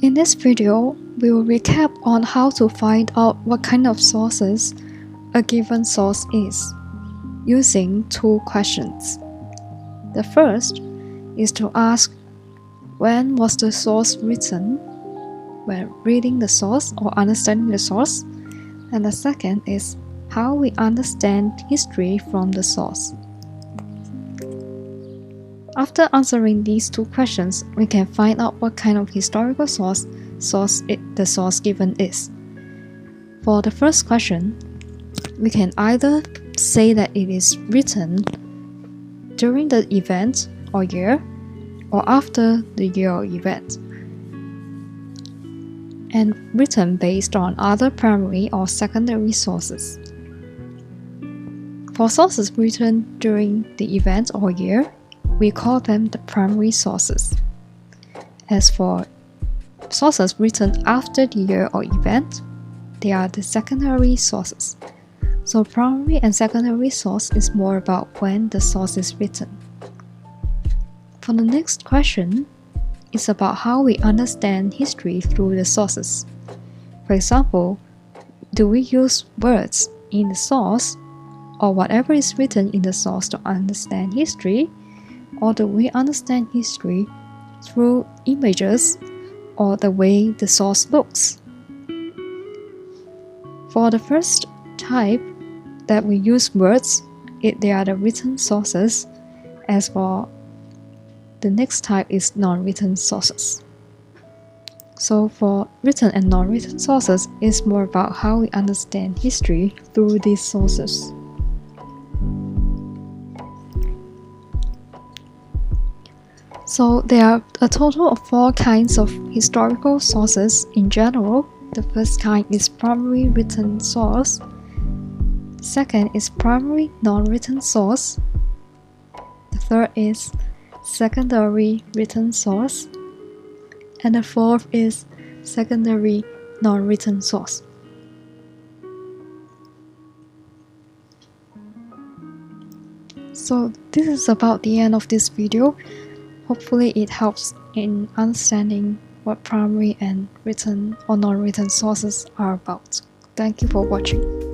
In this video, we will recap on how to find out what kind of sources a given source is, using two questions. The first is to ask when was the source written, when reading the source or understanding the source, and the second is how we understand history from the source. After answering these two questions, we can find out what kind of historical source the source given is. For the first question, we can either say that it is written during the event or year, or after the year or event, and written based on other primary or secondary sources. For sources written during the event or year, we call them the primary sources. As for sources written after the year or event, they are the secondary sources. So primary and secondary source is more about when the source is written. For the next question, it's about how we understand history through the sources. For example, do we use words in the source or whatever is written in the source to understand history? Or do we understand history through images or the way the source looks? For the first type that we use words, they are the written sources. As for the next type is non-written sources. So for written and non-written sources, it's more about how we understand history through these sources. So there are a total of 4 kinds of historical sources in general. The first kind is primary written source. Second is primary non-written source. The third is secondary written source. And the fourth is secondary non-written source. So this is about the end of this video. Hopefully it helps in understanding what primary and written or non-written sources are about. Thank you for watching.